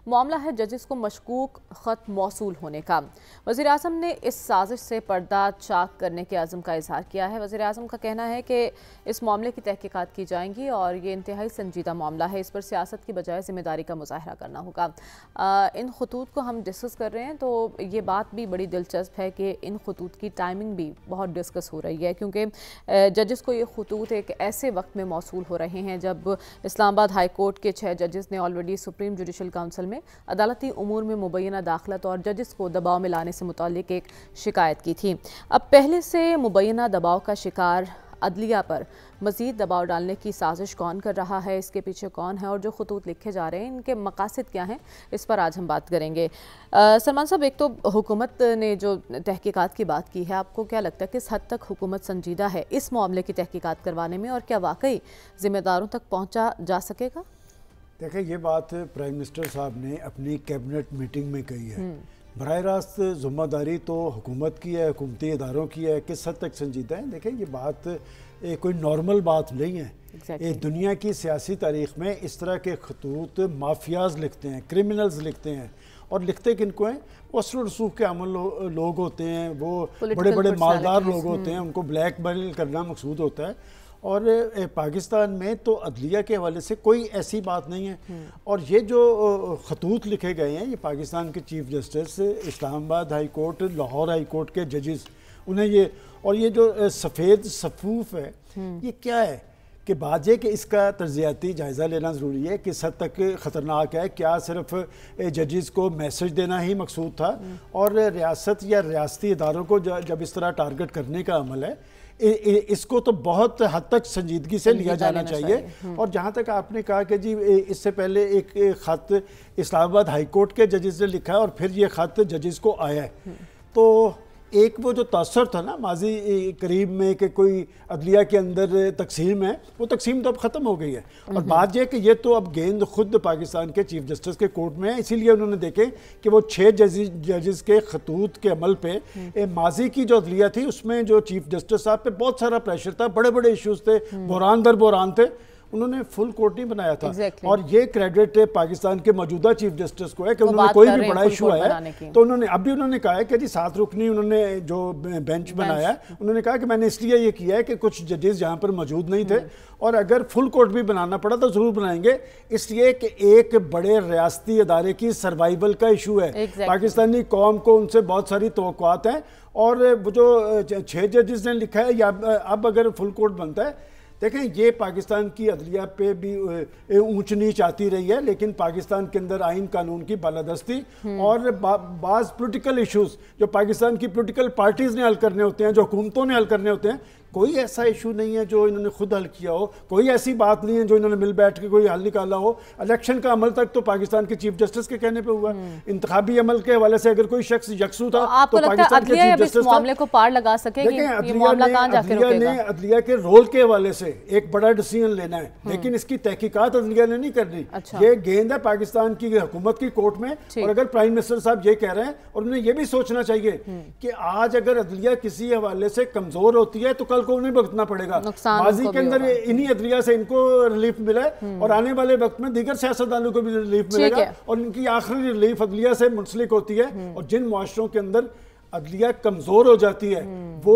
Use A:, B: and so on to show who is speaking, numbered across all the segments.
A: मामला है जजेस को मशकूक ख़त मौसूल होने का। वज़ीर आज़म ने इस साजिश से पर्दा चाक करने के अज़्म का इजहार किया है। वज़ीर आज़म का कहना है कि इस मामले की तहकीकात की जाएंगी और ये इंतहाई संजीदा मामला है, इस पर सियासत की बजाय ज़िम्मेदारी का मुज़ाहरा करना होगा। इन खतूत को हम डिस्कस कर रहे हैं तो ये बात भी बड़ी दिलचस्प है कि इन खतूत की टाइमिंग भी बहुत डिस्कस हो रही है, क्योंकि जजेस को ये खतूत एक ऐसे वक्त में मौसूल हो रहे हैं जब इस्लामाबाद हाई कोर्ट के 6 जजेस ने ऑलरेडी सुप्रीम जुडिशल काउंसिल में अदालती उमूर में मुबैना दाखलत और जजेस को दबाव में लाने से मुताल्लिक एक शिकायत की थी। अब पहले से मुबैना दबाव का शिकार अदलिया पर मज़ीद दबाव डालने की साजिश कौन कर रहा है, इसके पीछे कौन है और जो खतूत लिखे जा रहे हैं इनके मकासद क्या हैं, इस पर आज हम बात करेंगे। सलमान साहब, एक तो हुकूमत ने जो तहकीकात की बात की है, आपको क्या लगता है किस हद तक हुकूमत संजीदा है इस मामले की तहकीकात करवाने में और क्या वाकई ज़िम्मेदारों तक पहुँचा जा सकेगा?
B: देखिए, ये बात प्राइम मिनिस्टर साहब ने अपनी कैबिनेट मीटिंग में कही है। बराह रास्त ज़िम्मेदारी तो हुकूमत की है, हुकूमती इदारों की है, किस हद तक संजीदा है। देखिए, ये बात कोई नॉर्मल बात नहीं है। दुनिया की सियासी तारीख़ में इस तरह के खतूत माफियाज लिखते हैं, क्रिमिनल्स लिखते हैं, और लिखते किनको हैं? वो असर रसूख के अमल लोग होते हैं, वो बड़े बड़े मालदार लोग होते हैं, उनको ब्लैकमेल करना मकसूद होता है। और पाकिस्तान में तो अदलिया के हवाले से कोई ऐसी बात नहीं है। और ये जो खतूत लिखे गए हैं, ये पाकिस्तान के chief justice, Islamabad high court, Lahore high court के जजेस, उन्हें ये जो सफ़ेद सफूफ है, ये क्या है कि बाजे कि इसका तर्जियाती जायज़ा लेना ज़रूरी है, किस हद तक ख़तरनाक है। क्या सिर्फ जजेस को मैसेज देना ही मकसूद था? और रियासत या रियासती इदारों को जब इस तरह टारगेट करने का अमल है, इसको तो बहुत हद तक संजीदगी से लिया जाना चाहिए। और जहाँ तक आपने कहा कि जी इससे पहले एक ख़त इस्लामाबाद हाई कोर्ट के जजेस ने लिखा है और फिर ये ख़त जजेस को आया है, तो एक वो जो तासर था ना माजी करीब में कि कोई अदलिया के अंदर तकसीम है, वो तकसीम तो अब ख़त्म हो गई है। और बात यह कि ये तो अब गेंद खुद पाकिस्तान के चीफ जस्टिस के कोर्ट में है, इसीलिए उन्होंने देखे कि वो 6 जजेस के खतूत के अमल पे माजी की जो अदलिया थी उसमें जो चीफ जस्टिस साहब पे बहुत सारा प्रेशर था, बड़े बड़े इशूज़ थे, बहरान दर बहरान थे, उन्होंने फुल कोर्ट नहीं बनाया था। और ये क्रेडिट पाकिस्तान के मौजूदा चीफ जस्टिस को है कि उन्होंने कोई भी बड़ा इशू आया तो उन्होंने कहा है कि जी 7 रुकनी उन्होंने जो बेंच बनाया है, उन्होंने कहा कि मैंने इसलिए ये किया है कि कुछ जजेस यहाँ पर मौजूद नहीं थे और अगर फुल कोर्ट भी बनाना पड़ा तो ज़रूर बनाएंगे, इसलिए कि एक बड़े रियासती अदारे की सर्वाइवल का इशू है। पाकिस्तानी कौम को उनसे बहुत सारी तवक्कुआत हैं और वो जो 6 जजेस ने लिखा है या अब अगर फुल कोर्ट बनता है, देखें ये पाकिस्तान की अदलिया पे भी ऊंच नीच आती रही है, लेकिन पाकिस्तान के अंदर आइन कानून की बालादस्ती और बाज़ पॉलिटिकल इश्यूज जो पाकिस्तान की पॉलिटिकल पार्टीज़ ने हल करने होते हैं, जो हुकूमतों ने हल करने होते हैं, कोई ऐसा इशू नहीं है जो इन्होंने खुद हल किया हो, कोई ऐसी बात नहीं है जो इन्होंने मिल बैठ के कोई हल निकाला हो। इलेक्शन का अमल तक तो पाकिस्तान के चीफ जस्टिस के कहने पे हुआ। इंतखाबी अमल के हवाले से अगर कोई शख्स यकसू था तो पाकिस्तान के चीफ जस्टिस
A: मामले को पार लगा सकेगी।
B: अदलिया के रोल के हवाले से एक बड़ा डिसीजन लेना है, लेकिन इसकी तहकीकात अदलिया ने नहीं करनी। ये गेंद है पाकिस्तान की हुकूमत की कोर्ट में। और अगर प्राइम मिनिस्टर साहब ये कह रहे हैं, और उन्हें ये भी सोचना चाहिए कि आज अगर अदलिया किसी हवाले से कमजोर होती है तो को उन्हें भुगतना पड़ेगा। माजी के अंदर इन्हीं अदलिया से इनको रिलीफ मिला है और आने वाले वक्त में दीगर सियासतदानों को भी रिलीफ मिलेगा और इनकी आखिरी रिलीफ अदलिया से मुंसलिक होती है। और जिन मुआशरों के अंदर अदलिया कमजोर हो जाती है वो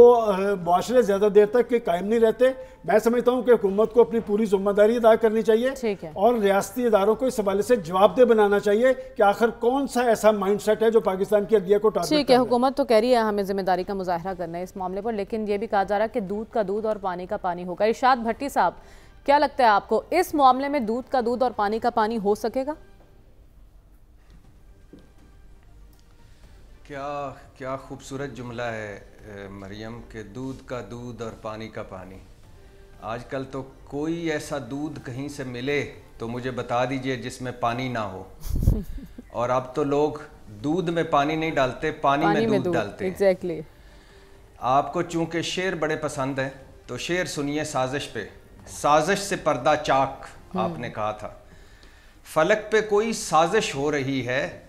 B: मुआशरे ज्यादा देर तक के कायम नहीं रहते। मैं समझता हूँ कि हुकूमत को अपनी पूरी जिम्मेदारी अदा करनी चाहिए और रियासती इदारों को इस हवाले से जवाबदेह बनाना चाहिए कि आखिर कौन सा ऐसा माइंड सेट है जो पाकिस्तान की अदलिया को टारगेट
A: ठीक है। हुकूमत तो कह रही है हमें जिम्मेदारी का मुजाहरा करना है इस मामले पर, लेकिन ये भी कहा जा रहा है कि दूध का दूध और पानी का पानी होगा। इरशाद भट्टी साहब, क्या लगता है आपको इस मामले में दूध का दूध और पानी का पानी हो सकेगा?
C: क्या खूबसूरत जुमला है मरियम के दूध का दूध और पानी का पानी। आजकल तो कोई ऐसा दूध कहीं से मिले तो मुझे बता दीजिए जिसमें पानी ना हो। और अब तो लोग दूध में पानी नहीं डालते, पानी में दूध डालते हैं।
A: एग्जैक्टली।
C: आपको चूंकि शेर बड़े पसंद हैं तो शेर सुनिए साजिश पे। साजिश से पर्दा चाक आपने कहा था। फलक पे कोई साजिश हो रही है,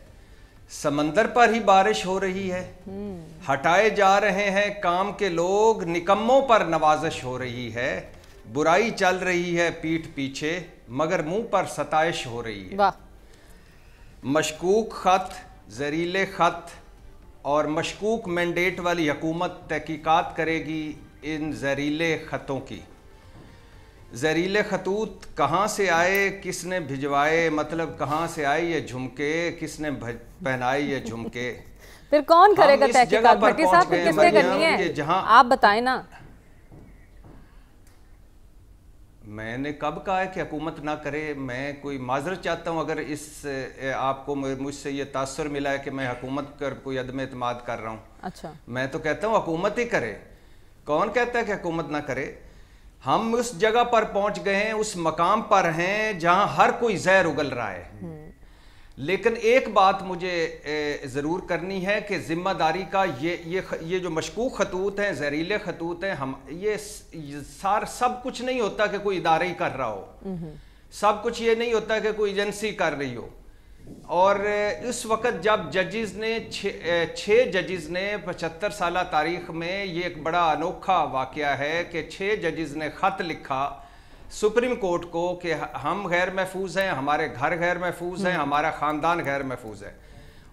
C: समंदर पर ही बारिश हो रही है। हटाए जा रहे हैं काम के लोग, निकम्मों पर नवाजिश हो रही है। बुराई चल रही है पीठ पीछे, मगर मुंह पर सताइश हो रही है। مشکوک خط، زہریلے خط اور مشکوک مینڈیٹ والی حکومت تحقیقات کرے گی ان زہریلے خطوں کی۔ زہریلے خطوط کہاں سے آئے، کس نے بھجوائے، مطلب کہاں سے آئے یہ جھمکے، کس نے پہنائے یہ جھمکے؟
A: پھر کون کرے گا تحقیقات؟ بھٹی صاحب پھر کس نے کرنی ہے؟ آپ بتائیں نا۔
C: میں نے کب کہا ہے کہ حکومت نہ کرے؟ میں کوئی معذرت چاہتا ہوں اگر اس آپ کو مجھ سے یہ تاثر ملا ہے کہ میں حکومت پر کوئی عدم اعتماد کر رہا ہوں۔
A: اچھا،
C: میں تو کہتا ہوں حکومت ہی کرے۔ کون کہتا ہے کہ حکومت نہ کرے؟ ہم اس جگہ پر پہنچ گئے ہیں، اس مقام پر ہیں جہاں ہر کوئی زہر اگل رہا ہے۔ لیکن ایک بات مجھے ضرور کرنی ہے کہ ذمہ داری کا یہ جو مشکوک خطوط ہیں، زہریلے خطوط ہیں، یہ سب کچھ نہیں ہوتا کہ کوئی ادارہ ہی کر رہا ہو، سب کچھ یہ نہیں ہوتا کہ کوئی ایجنسی کر رہی ہو۔ اور اس وقت جب ججز نے 6 ججز نے 75 سالہ تاریخ میں، یہ ایک بڑا انوکھا واقعہ ہے کہ 6 ججز نے خط لکھا سپریم کورٹ کو کہ ہم غیر محفوظ ہیں، ہمارے گھر غیر محفوظ ہیں، ہمارا خاندان غیر محفوظ ہے۔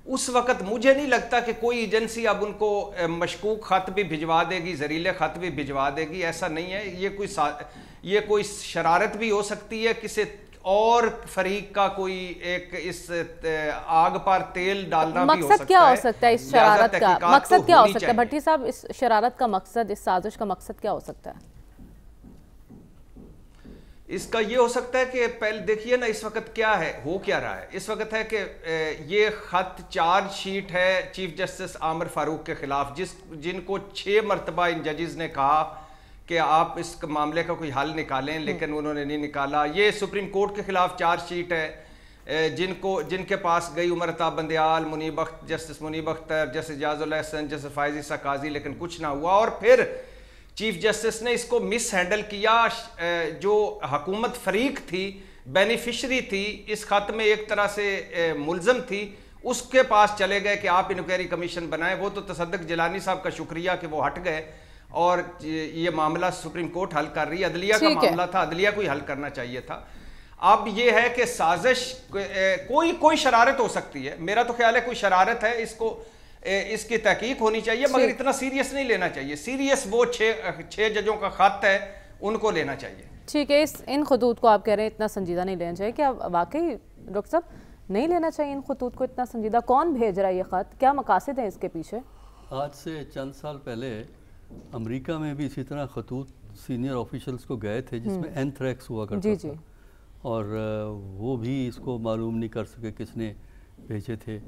C: اس وقت مجھے نہیں لگتا کہ کوئی ایجنسی اب ان کو مشکوک خط بھی بھجوا دے گی، زہریلے خط بھی بھجوا دے گی، ایسا نہیں ہے۔ یہ کوئی شرارت بھی ہو سکتی ہے، کسی اور فریق کا کوئی ایک اس آگ پر تیل ڈالنا بھی ہو سکتا ہے۔
A: مقصد کیا ہو سکتا ہے اس شرارت کا؟ مقصد کیا ہو سکتا ہے بھٹی صاحب؟ اس شرارت کا مقصد، اس سازش کا مقصد کیا ہو سکتا ہے؟
C: اس کا یہ ہو سکتا ہے کہ پہلے دیکھیے نا اس وقت کیا ہے، ہو کیا رہا ہے اس وقت ہے کہ یہ خط چارج شیٹ ہے چیف جسٹس عامر فاروق کے خلاف، جن کو 6 مرتبہ ان ججز نے کہا کہ آپ اس معاملے کا کوئی حل نکالیں، لیکن انہوں نے نہیں نکالا۔ یہ سپریم کورٹ کے خلاف چارج شیٹ ہے، جن کے پاس گئی عمر عطا بندیال، منیب جسٹس منیب اختر، جسٹس جاز الحسن، جسٹس فائز عیسیٰ قاضی، لیکن کچھ نہ ہوا۔ اور پھر چیف جسٹس نے اس کو مس ہینڈل کیا۔ جو حکومت فریق تھی، بینیفیشری تھی، اس خط میں ایک طرح سے ملزم تھی، اس کے پاس چلے گئے کہ آپ انکوائری کمیشن بنائیں۔ وہ تو تصدق جیلانی صاحب کا شکریہ کہ وہ ہٹ گئے اور یہ معاملہ سپریم کورٹ حل کر رہی ہے۔ عدلیہ کا معاملہ تھا، عدلیہ کو ہی حل کرنا چاہیے تھا۔ اب یہ ہے کہ سازش کوئی شرارت ہو سکتی ہے، میرا تو خیال ہے کوئی شرارت ہے، اس کی تحقیق ہونی چاہیے، مگر اتنا سیریس نہیں لینا چاہیے۔ سیریس وہ 6 ججوں کا خط ہے، ان کو لینا چاہیے۔
A: ٹھیک ہے، ان خطوط کو آپ کہہ رہے ہیں اتنا سنجیدہ نہیں لینا چاہیے، کیا واقعی ڈاکٹر صاحب نہیں لینا چاہیے ان خطوط کو اتنا سنجیدہ؟ کون بھیج رہا ہے یہ خط؟ کیا مقاصد ہیں اس کے پیچھے؟
D: آج سے چند سال پہلے امریکہ میں بھی اسی طرح خطوط سینئر آفیشلز کو گئے تھے جس میں اینتھریکس ہوا کرتا تھا، اور وہ بھی اس کو معلوم نہیں کر سکے کس نے بھیجے تھے۔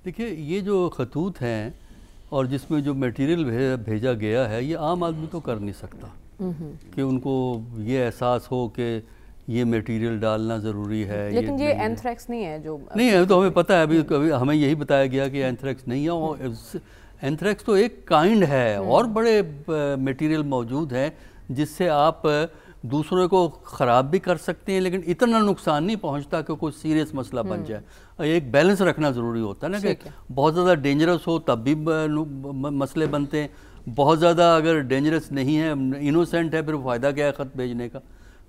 D: دیکھیے یہ جو خطوط ہیں اور جس میں جو میٹیریل بھیجا گیا ہے، یہ عام آدمی تو کر نہیں سکتا کہ ان کو یہ احساس ہو کہ یہ میٹیریل ڈالنا ضروری ہے۔
A: لیکن یہ اینتھریکس نہیں ہے جو
D: نہیں ہے، تو ہمیں پتہ ہے، ابھی ہمیں یہی بتایا گیا کہ اینتھریکس نہیں ہے۔ اینتھریکس تو ایک کائنڈ ہے، اور بڑے میٹیریل موجود ہیں جس سے آپ دوسروں کو خراب بھی کر سکتے ہیں، لیکن اتنا نقصان نہیں پہنچتا کہ کوئی سیریس مسئلہ بن جائے۔ ایک بیلنس رکھنا ضروری ہوتا ہے نا، کہ بہت زیادہ ڈینجرس ہو تب بھی مسئلے بنتے ہیں، بہت زیادہ اگر ڈینجرس نہیں ہے، انوسینٹ ہے، پھر فائدہ کیا ہے خط بھیجنے کا؟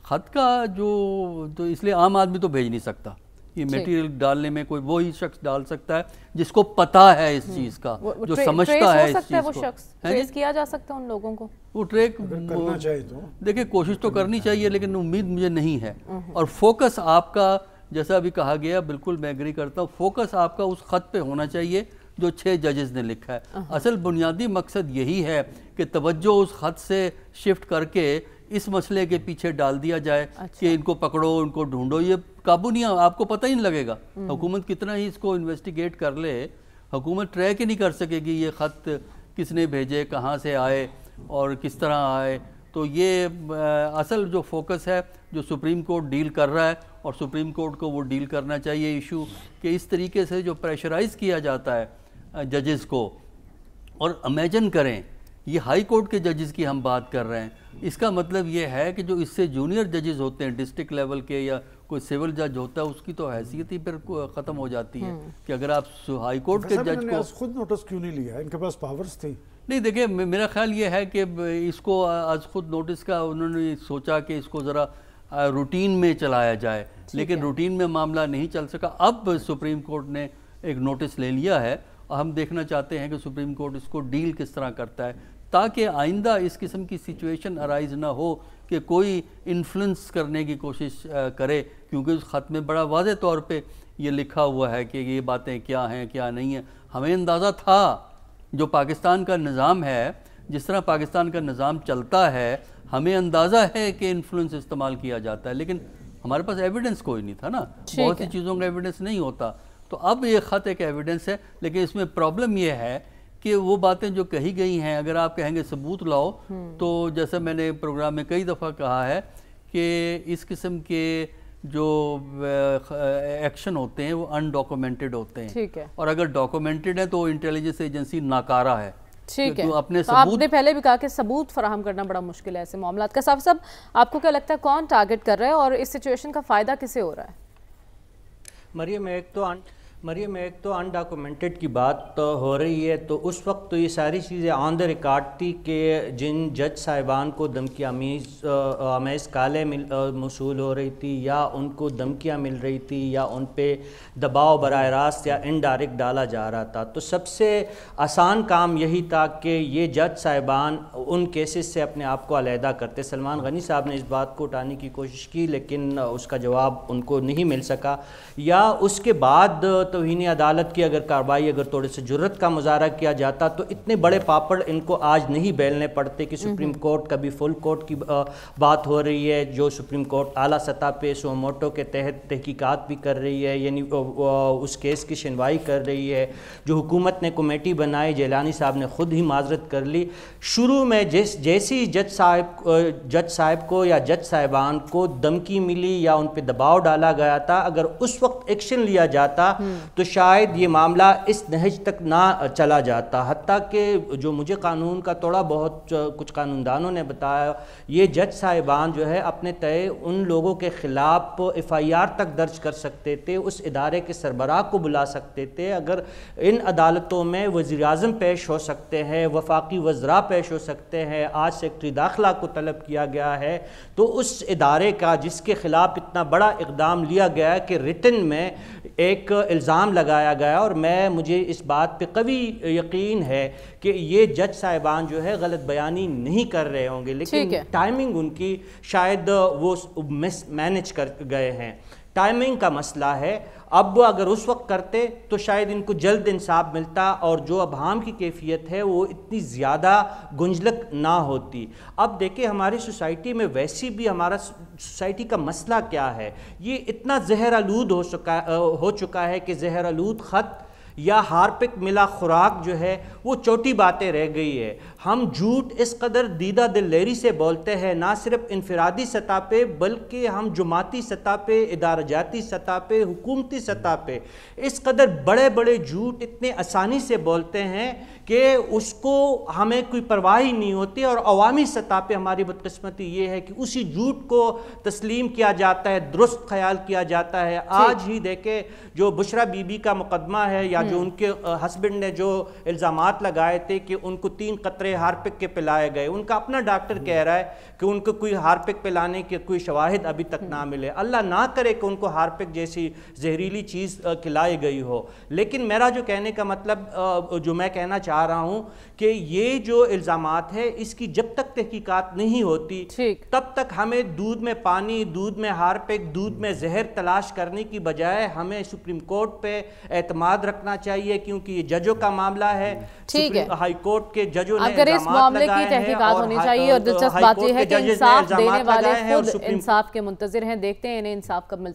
D: خط کا تو اس لیے عام آدمی تو بھیج نہیں سکتا۔ یہ میٹیریل ڈالنے میں کوئی وہی شخص ڈال سکتا ہے جس کو پتہ ہے اس چیز کا، جو سمجھتا ہے اس چیز کو۔
A: ٹریس کیا جا سکتا ہے ان لوگوں کو؟
D: وہ ٹریک
B: کرنا چاہیے تو
D: دیکھیں کوشش تو کرنی چاہیے، لیکن امید مجھے نہیں ہے۔ اور فوکس آپ کا، جیسا ابھی کہا گیا، بالکل میں ایگری کرتا ہوں، فوکس آپ کا اس خط پہ ہونا چاہیے جو 6 ججز نے لکھا ہے۔ اصل بنیادی مقصد یہی ہے کہ توجہ اس خط سے شفٹ کر کے اس مسئلے کے پیچھے ڈال دیا جائے کہ ان کو پکڑو، ان کو ڈھونڈو، یہ قابو نہیں، آپ کو پتہ ہی نہیں لگے گا۔ حکومت کتنا ہی اس کو انویسٹیگیٹ کر لے، حکومت ٹریک ہی نہیں کر سکے گی یہ خط کس نے بھیجے، کہاں سے آئے اور کس طرح آئے۔ تو یہ اصل جو فوکس ہے جو سپریم کورٹ ڈیل کر رہا ہے، اور سپریم کورٹ کو وہ ڈیل کرنا چاہیے ایشو کہ اس طریقے سے جو پریشرائز کیا جاتا ہے ججز کو۔ اور امیجن کریں، یہ ہائی کورٹ کے ججز کی ہم بات کر رہے ہیں، اس کا مطلب یہ ہے کہ جو اس سے جونیئر ججز ہوتے ہیں ڈسٹرکٹ لیول کے، یا کوئی سول جج ہوتا ہے، اس کی تو حیثیت ہی پھر ختم ہو جاتی ہے کہ اگر آپ ہائی کورٹ کے جج کو
B: خود نوٹس کیوں نہیں لیا؟ ان کے پاس پاورز تھی۔
D: نہیں دیکھیں، میرا خیال یہ ہے کہ اس کو از خود نوٹس کا انہوں نے سوچا کہ اس کو ذرا रूटीन में चलाया जाए, लेकिन रूटीन में मामला नहीं चल सका। अब सुप्रीम कोर्ट ने एक नोटिस ले लिया है और हम देखना चाहते हैं कि सुप्रीम कोर्ट इसको डील किस तरह करता है, ताकि आइंदा इस किस्म की सिचुएशन अराइज ना हो कि कोई इन्फ्लुएंस करने की कोशिश करे, क्योंकि उस ख़त में बड़ा वाज़े तौर पे ये लिखा हुआ है कि ये बातें क्या हैं क्या नहीं हैं। हमें अंदाज़ा था, जो पाकिस्तान का निज़ाम है, जिस तरह पाकिस्तान का निज़ाम चलता है, हमें अंदाज़ा है कि इन्फ्लुएंस इस्तेमाल किया जाता है, लेकिन हमारे पास एविडेंस कोई नहीं था ना, बहुत सी चीज़ों का एविडेंस नहीं होता। तो अब ये ख़त एक एविडेंस है, लेकिन इसमें प्रॉब्लम ये है कि वो बातें जो कही गई हैं, अगर आप कहेंगे सबूत लाओ, तो जैसे मैंने प्रोग्राम में कई दफ़ा कहा है कि इस किस्म के जो एक्शन होते हैं वो अनडॉक्यूमेंटेड होते हैं,
A: ठीक है,
D: और अगर डॉक्यूमेंटेड है तो इंटेलिजेंस एजेंसी नाकारा है।
A: ठीक है,
D: अपने
A: तो आपने पहले भी कहा कि सबूत फराहम करना बड़ा मुश्किल है ऐसे मामलात का। साहब साहब, आपको क्या लगता है कौन टारगेट कर रहा है और इस सिचुएशन का फ़ायदा किसे हो रहा है?
E: मरियम, एक तो अनडॉक्यूमेंटेड की बात हो रही है, तो उस वक्त तो ये सारी चीज़ें ऑन द रिकॉर्ड थी कि जिन जज साहिबान को धमकी आमेज़ काले मौसूल हो रही थी, या उनको धमकियाँ मिल रही थी, या उन पे दबाव बराह रास्त या इनडायरेक्ट डाला जा रहा था, तो सबसे आसान काम यही था कि ये जज साहिबान उन केसेस से अपने आप को अलहदा करते। सलमान गनी साहब ने इस बात को उठाने की कोशिश की, लेकिन उसका जवाब उनको नहीं मिल सका। या उसके बाद तौहीन अदालत की अगर कार्रवाई, अगर थोड़े से जुर्रत का मुजाहरा किया जाता, तो इतने बड़े पापड़ इनको आज नहीं बेलने पड़ते कि सुप्रीम कोर्ट, कभी फुल कोर्ट की बात हो रही है, जो सुप्रीम कोर्ट आला सतह पे सोमोटो के तहत तहकीकात भी कर रही है, यानी उस केस की सुनवाई कर रही है। जो हुकूमत ने कमेटी बनाई, जिलानी साहब ने खुद ही माजरत कर ली। शुरू में जैसी जज साहब को या जज साहिबान को धमकी मिली या उन पर दबाव डाला गया था, अगर उस वक्त एक्शन लिया जाता तो शायद ये मामला इस नहज तक ना चला जाता। हत्ता कि जो मुझे कानून का थोड़ा बहुत कुछ कानूनदानों ने बताया, ये जज साहिबान जो है अपने तय उन लोगों के ख़िलाफ़ FIR तक दर्ज कर सकते थे, उस इदारे के सरबराह को बुला सकते थे। अगर इन अदालतों में वज़ीर-ए-आज़म पेश हो सकते हैं, वफाकी वज़रा पेश हो सकते हैं, आज सेक्रेटरी दाखिला को तलब किया गया है, तो उस इदारे का जिसके ख़िलाफ़ इतना बड़ा इक़दाम लिया गया है कि रिटन में एक इल्ज़ाम लगाया गया, और मुझे इस बात पे कभी यकीन है कि ये जज साहिबान जो है गलत बयानी नहीं कर रहे होंगे, लेकिन टाइमिंग उनकी शायद वो मिस मैनेज कर गए हैं। टाइमिंग का मसला है। अब अगर उस वक्त करते तो शायद इनको जल्द इंसाफ मिलता, और जो अभाम की कैफियत है वो इतनी ज़्यादा गुंजलक ना होती। अब देखिए, हमारी सोसाइटी में वैसी भी हमारा सोसाइटी का मसला क्या है, ये इतना जहर आलूद हो चुका है कि जहर आलूद ख़त या हार्पिक मिला खुराक जो है वो छोटी बातें रह गई है। हम झूठ इस कदर दीदा दिलेरी से बोलते हैं, ना सिर्फ इनफरादी सतह पे बल्कि हम जुमाती सतह पे, इदारजाती सतह पे, हुकूमती सतह पे इस कदर बड़े बड़े झूठ इतने आसानी से बोलते हैं कि उसको हमें कोई परवाह ही नहीं होती। और अवामी सतह पे हमारी बदकिस्मती ये है कि उसी झूठ को तस्लीम किया जाता है, दुरुस्त ख्याल किया जाता है। आज ही देखे जो बुशरा बीबी का मुकदमा है, या जो उनके हस्बैंड ने जो इल्ज़ामात लगाए थे कि उनको 3 कतरे हार्पिक के पिलाए गए, उनका अपना डॉक्टर कह रहा है कि उनको कोई हार्पिक पिलाने के कोई शवाहिद अभी तक ना मिले। अल्लाह ना करे कि उनको हार्पिक जैसी जहरीली चीज़ खिलाई गई हो। लेकिन मेरा जो कहने का मतलब, जो मैं कहना चाह रहा हूँ कि ये जो इल्ज़ामात है इसकी जब तक तहकीकात नहीं होती तब तक हमें दूध में पानी, दूध में हार्पिक, दूध में जहर तलाश करने की बजाय हमें सुप्रीम कोर्ट पे एतमाद रखना चाहिए, क्योंकि ये जजों का मामला है। हाई कोर्ट के जजों ने
A: अगर इस मामले की तहकीकात होनी चाहिए, और दिलचस्प बात यह है कि इंसाफ देने वाले खुद इंसाफ के मुंतज़िर हैं। देखते हैं इन्हें इंसाफ कब मिलता है।